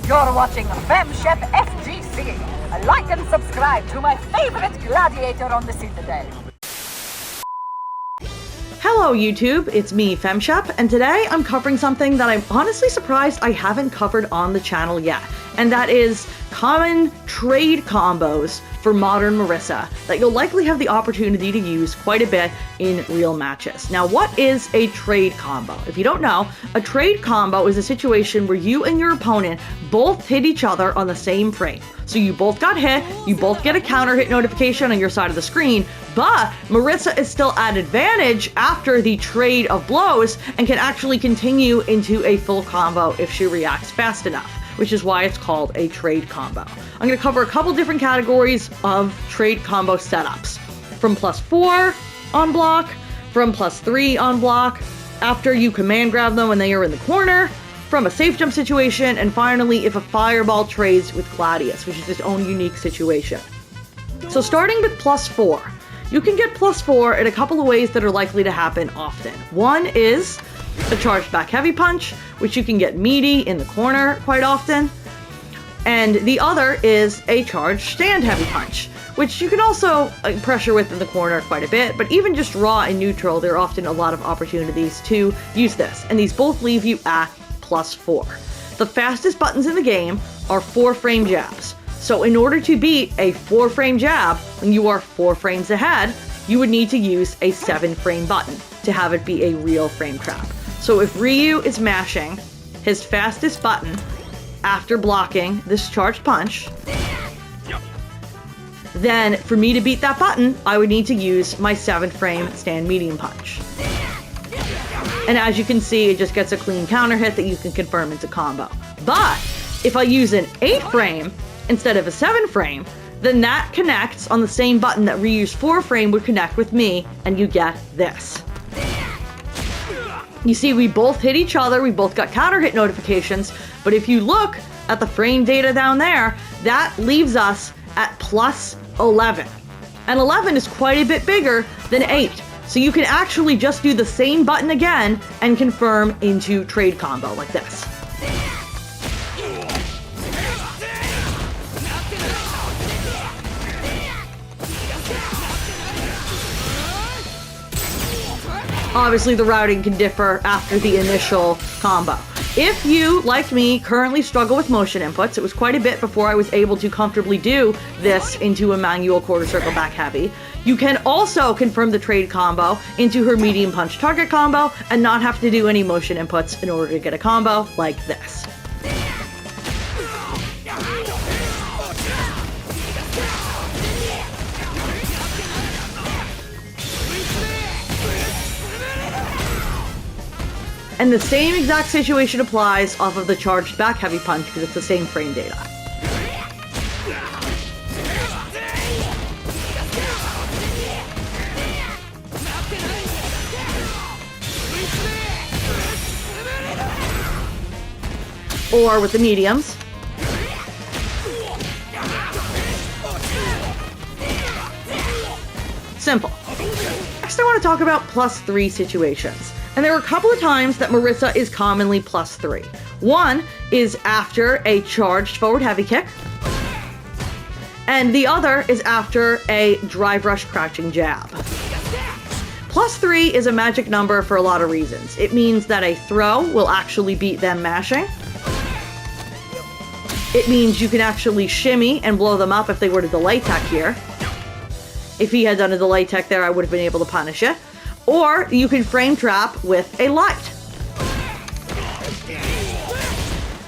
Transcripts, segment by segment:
You're watching FemChef FGC. Like and subscribe to my favorite gladiator on the Citadel. Hello YouTube, it's me, FemChef, and today I'm covering something that I'm honestly surprised I haven't covered on the channel yet, and that is common trade combos for modern Marisa that you'll likely have the opportunity to use quite a bit in real matches. Now, what is a trade combo? If you don't know, a trade combo is a situation where you and your opponent both hit each other on the same frame. So you both got hit, you both get a counter hit notification on your side of the screen, but Marisa is still at advantage after the trade of blows and can actually continue into a full combo if she reacts fast enough, which is why it's called a trade combo. I'm going to cover a couple different categories of trade combo setups, from +4 on block, from +3 on block, after you command grab them when they are in the corner, from a safe jump situation, and finally if a fireball trades with Gladius, which is its own unique situation. So starting with +4, you can get +4 in a couple of ways that are likely to happen often. One is a charged back heavy punch, which you can get meaty in the corner quite often. And the other is a charged stand heavy punch, which you can also pressure with in the corner quite a bit, but even just raw and neutral, there are often a lot of opportunities to use this. And these both leave you at +4. The fastest buttons in the game are 4-frame jabs. So in order to beat a 4-frame jab, when you are 4 frames ahead, you would need to use a 7-frame button to have it be a real frame trap. So if Ryu is mashing his fastest button after blocking this charged punch, then for me to beat that button, I would need to use my 7-frame stand medium punch. And as you can see, it just gets a clean counter hit that you can confirm into combo. But if I use an 8-frame instead of a 7-frame, then that connects on the same button that Ryu's 4-frame would connect with me, and you get this. You see, we both hit each other, we both got counter hit notifications, but if you look at the frame data down there, that leaves us at +11. And 11 is quite a bit bigger than 8. So you can actually just do the same button again and confirm into trade combo like this. Obviously, the routing can differ after the initial combo. If you, like me, currently struggle with motion inputs, it was quite a bit before I was able to comfortably do this into a manual quarter circle back heavy, you can also confirm the trade combo into her medium punch target combo and not have to do any motion inputs in order to get a combo like this. And the same exact situation applies off of the charged back heavy punch because it's the same frame data. Or with the mediums. Simple. Next I want to talk about +3 situations. And there are a couple of times that Marisa is commonly +3. One is after a charged forward heavy kick, and the other is after a drive rush crouching jab. +3 is a magic number for a lot of reasons. It means that a throw will actually beat them mashing. It means you can actually shimmy and blow them up if they were to delay tech here. If he had done a delay tech there, I would have been able to punish it. Or you can frame trap with a light.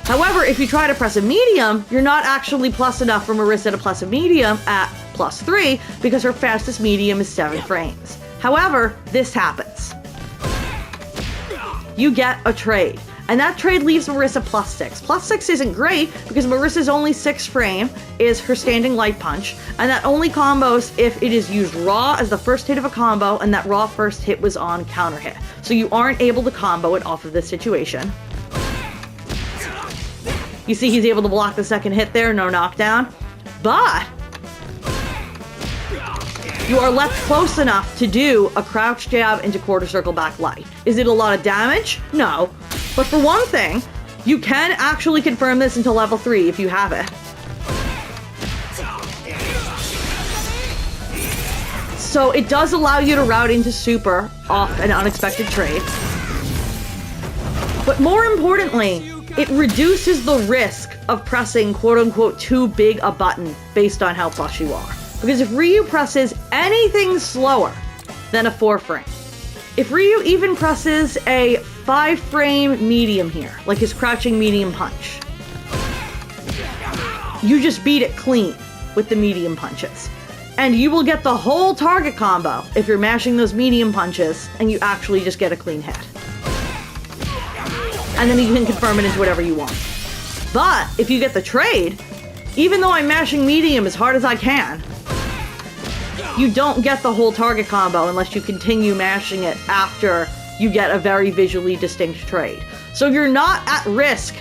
However, if you try to press a medium, you're not actually plus enough for Marisa to plus a medium at +3 because her fastest medium is 7 frames. However, this happens. You get a trade. And that trade leaves Marisa +6. +6 isn't great because Marisa's only 6 frame is her standing light punch, and that only combos if it is used raw as the first hit of a combo, and that raw first hit was on counter hit. So you aren't able to combo it off of this situation. You see he's able to block the second hit there, no knockdown. But you are left close enough to do a crouch jab into quarter circle back light. Is it a lot of damage? No. But for one thing, You can actually confirm this into level 3 if you have it. So it does allow you to route into super off an unexpected trade. But more importantly, it reduces the risk of pressing quote-unquote too big a button based on how plush you are. Because if Ryu presses anything slower than a 4-frame, if Ryu even presses a 5-frame medium here, like his crouching medium punch, you just beat it clean with the medium punches. And you will get the whole target combo if you're mashing those medium punches and you actually just get a clean hit. And then you can confirm it into whatever you want. But if you get the trade, even though I'm mashing medium as hard as I can, you don't get the whole target combo unless you continue mashing it after you get a very visually distinct trade. So you're not at risk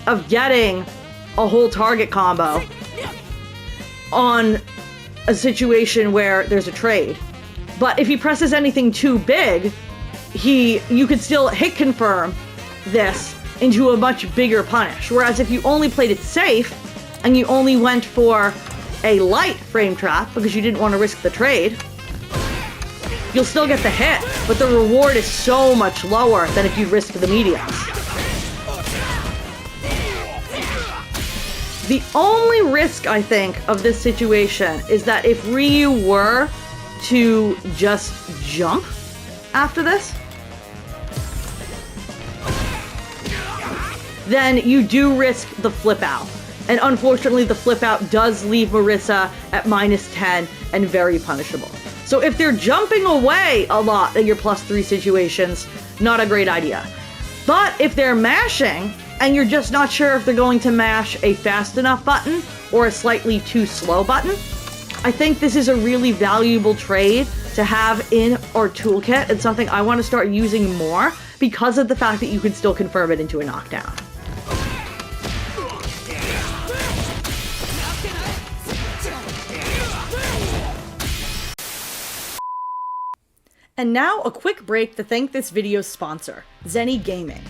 of getting a whole target combo on a situation where there's a trade. But if he presses anything too big, you could still hit confirm this into a much bigger punish. Whereas if you only played it safe and you only went for a light frame trap because you didn't want to risk the trade, you'll still get the hit, but the reward is so much lower than if you risk the mediums. The only risk, I think, of this situation is that if Ryu were to just jump after this, then you do risk the flip out. And unfortunately, the flip out does leave Marisa at -10 and very punishable. So if they're jumping away a lot in your +3 situations, not a great idea. But if they're mashing, and you're just not sure if they're going to mash a fast enough button or a slightly too slow button, I think this is a really valuable trade to have in our toolkit and something I want to start using more because of the fact that you can still confirm it into a knockdown. And now a quick break to thank this video's sponsor, Zenni Gaming.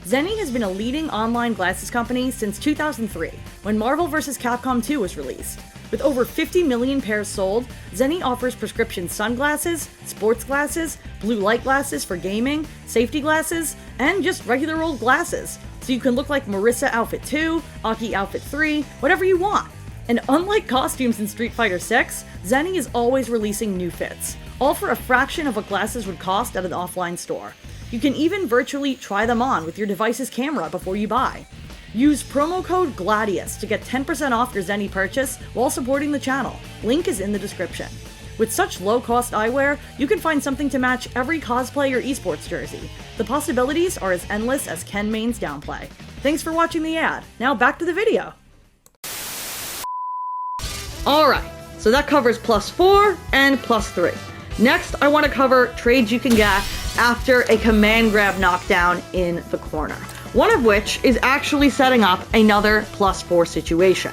Zenni has been a leading online glasses company since 2003, when Marvel vs. Capcom 2 was released. With over 50 million pairs sold, Zenni offers prescription sunglasses, sports glasses, blue light glasses for gaming, safety glasses, and just regular old glasses. So you can look like Marisa Outfit 2, Aki Outfit 3, whatever you want. And unlike costumes in Street Fighter 6, Zenni is always releasing new fits, all for a fraction of what glasses would cost at an offline store. You can even virtually try them on with your device's camera before you buy. Use promo code Gladius to get 10% off your Zenni purchase while supporting the channel. Link is in the description. With such low-cost eyewear, you can find something to match every cosplay or esports jersey. The possibilities are as endless as Ken Main's downplay. Thanks for watching the ad. Now back to the video. Alright, so that covers +4 and +3. Next, I want to cover trades you can get after a command grab knockdown in the corner. One of which is actually setting up another +4 situation.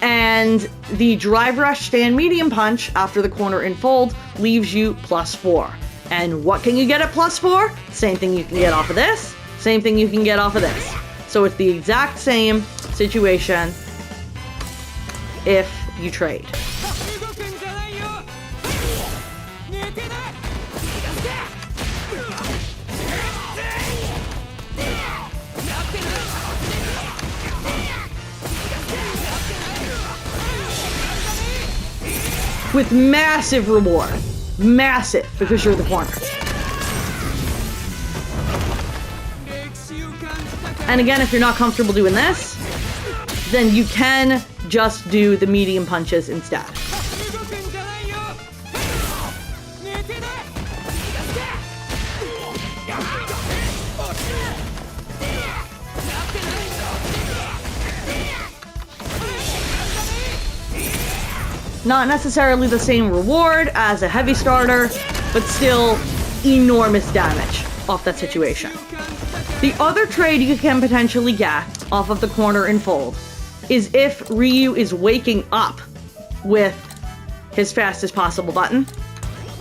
And the drive rush stand medium punch after the corner Enfold leaves you +4. And what can you get at +4? Same thing you can get off of this, same thing you can get off of this. So it's the exact same situation if you trade. With massive reward. Massive, because you're the corner. And again, if you're not comfortable doing this, then you can just do the medium punches instead. Not necessarily the same reward as a heavy starter, but still enormous damage off that situation. The other trade you can potentially get off of the corner Enfold is if Ryu is waking up with his fastest possible button,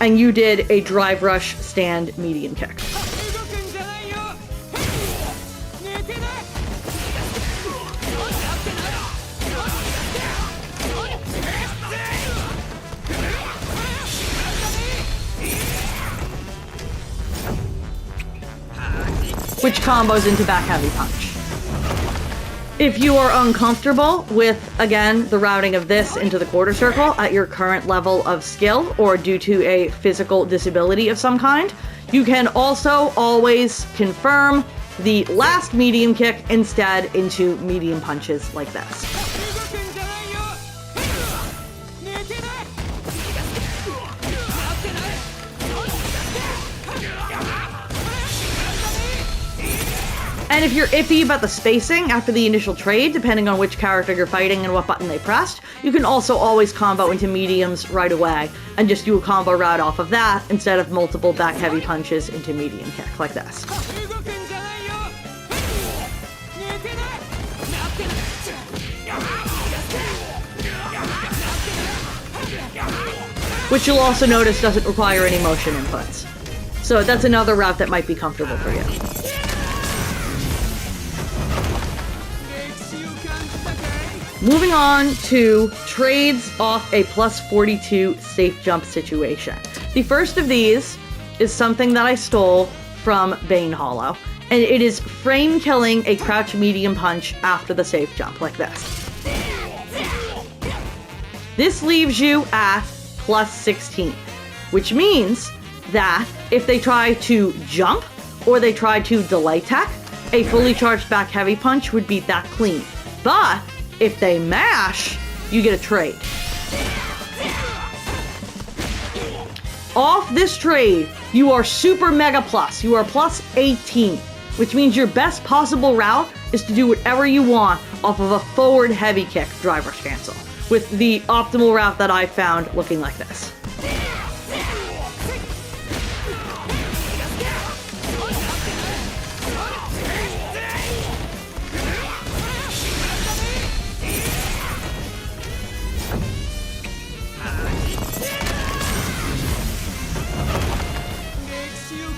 and you did a drive rush stand medium kick. Which combos into back heavy punch. If you are uncomfortable with, again, the routing of this into the quarter circle at your current level of skill or due to a physical disability of some kind, you can also always confirm the last medium kick instead into medium punches like this. And if you're iffy about the spacing after the initial trade, depending on which character you're fighting and what button they pressed, you can also always combo into mediums right away and just do a combo route off of that instead of multiple back heavy punches into medium kick like this. Which you'll also notice doesn't require any motion inputs. So that's another route that might be comfortable for you. Moving on to trades off a plus 42 safe jump situation. The first of these is something that I stole from Bane Hollow, and it is frame killing a crouch medium punch after the safe jump like this. This leaves you at plus 16, which means that if they try to jump or they try to delay tech, a fully charged back heavy punch would beat that clean. But if they mash, you get a trade. Off this trade, you are super mega plus. You are plus 18, which means your best possible route is to do whatever you want off of a forward heavy kick driver cancel, with the optimal route that I found looking like this.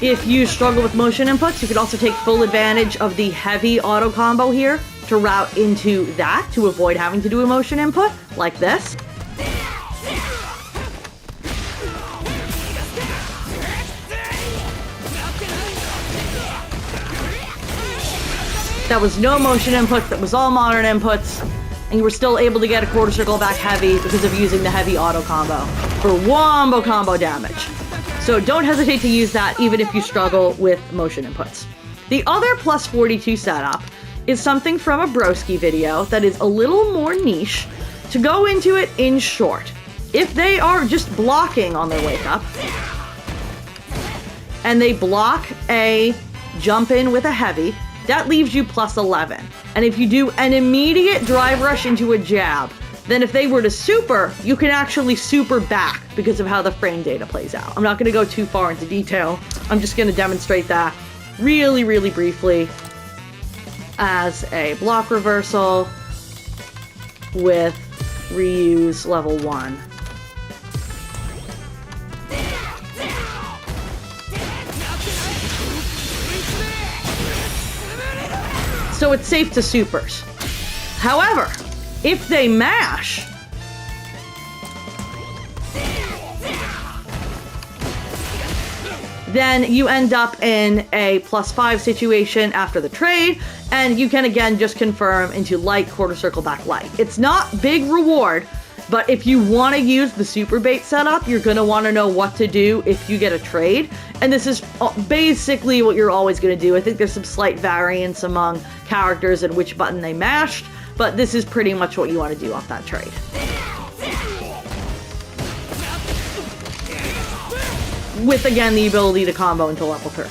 If you struggle with motion inputs, you could also take full advantage of the heavy auto combo here to route into that to avoid having to do a motion input, like this. That was no motion inputs, that was all modern inputs, and you were still able to get a quarter circle back heavy because of using the heavy auto combo for wombo combo damage. So don't hesitate to use that even if you struggle with motion inputs. The other plus 42 setup is something from a broski video that is a little more niche. To go into it in short, if they are just blocking on their wake up and they block a jump in with a heavy, that leaves you plus 11. And if you do an immediate drive rush into a jab, then if they were to super, you can actually super back because of how the frame data plays out. I'm not going to go too far into detail. I'm just going to demonstrate that really, really briefly as a block reversal with reuse level 1. So it's safe to supers. However, if they mash, then you end up in a plus 5 situation after the trade, and you can again just confirm into light quarter circle back light. It's not big reward, but if you want to use the super bait setup, you're going to want to know what to do if you get a trade. And this is basically what you're always going to do. I think there's some slight variance among characters and which button they mashed, but this is pretty much what you want to do off that trade. With, again, the ability to combo into level 3.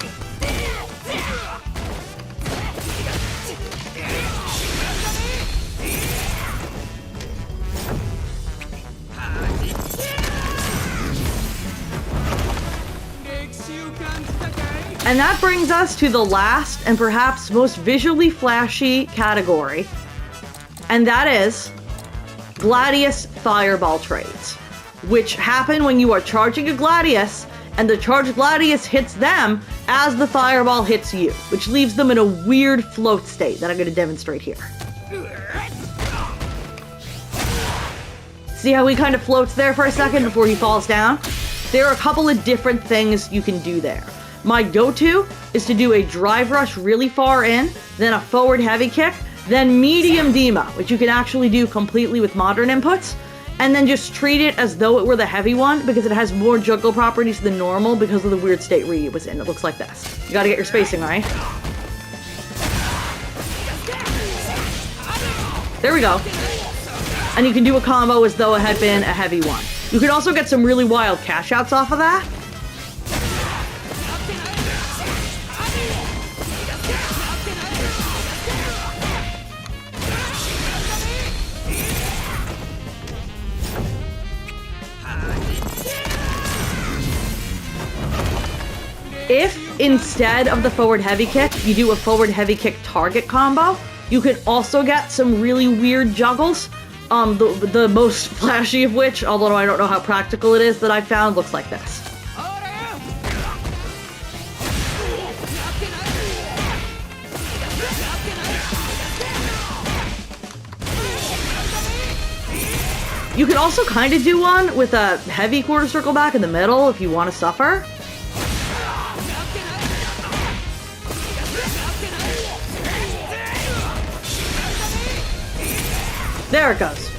And that brings us to the last and perhaps most visually flashy category, and that is Gladius Fireball trades. which happen when you are charging a Gladius, and the charged Gladius hits them as the fireball hits you, which leaves them in a weird float state that I'm going to demonstrate here. See how he kind of floats there for a second before he falls down? There are a couple of different things you can do there. My go-to is to do a drive rush really far in, then a forward heavy kick, then medium Dima, which you can actually do completely with modern inputs, and then just treat it as though it were the heavy one because it has more juggle properties than normal because of the weird state Ree was in. It looks like this. You gotta get your spacing right. There we go. And you can do a combo as though it had been a heavy one. You can also get some really wild cash outs off of that. If instead of the forward heavy kick, you do a forward heavy kick target combo, you can also get some really weird juggles. The most flashy of which, although I don't know how practical it is, that I found looks like this. You can also kind of do one with a heavy quarter circle back in the middle if you want to suffer. There it goes.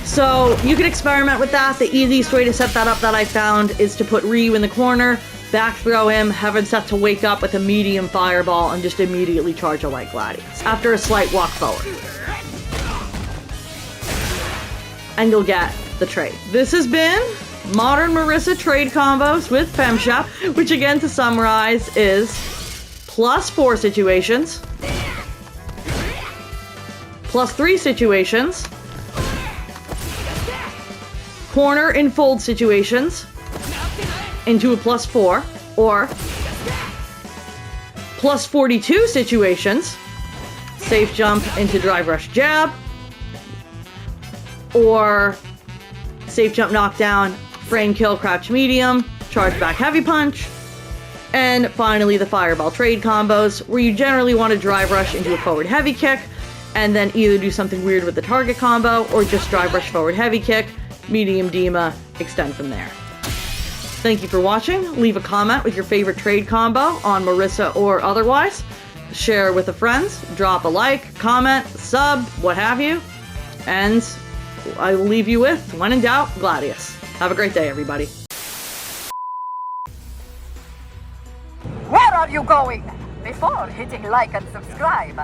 So you can experiment with that. The easiest way to set that up that I found is to put Ryu in the corner, back throw him, have him set to wake up with a medium fireball, and just immediately charge a light Gladius after a slight walk forward. And you'll get the trade. This has been Modern Marisa trade combos with FemShop, which again, to summarize, is +4 situations, +3 situations, corner Enfold situations into a +4, or +42 situations, safe jump into drive rush jab, or safe jump knockdown, frame kill, crouch medium, charge back heavy punch, and finally the fireball trade combos, where you generally want to drive rush into a forward heavy kick, and then either do something weird with the target combo, or just drive rush forward heavy kick, medium Dima, extend from there. Thank you for watching. Leave a comment with your favorite trade combo on Marisa or otherwise. Share with a friend, drop a like, comment, sub, what have you. And I will leave you with, when in doubt, Gladius. Have a great day, everybody. Where are you going? Before hitting like and subscribe,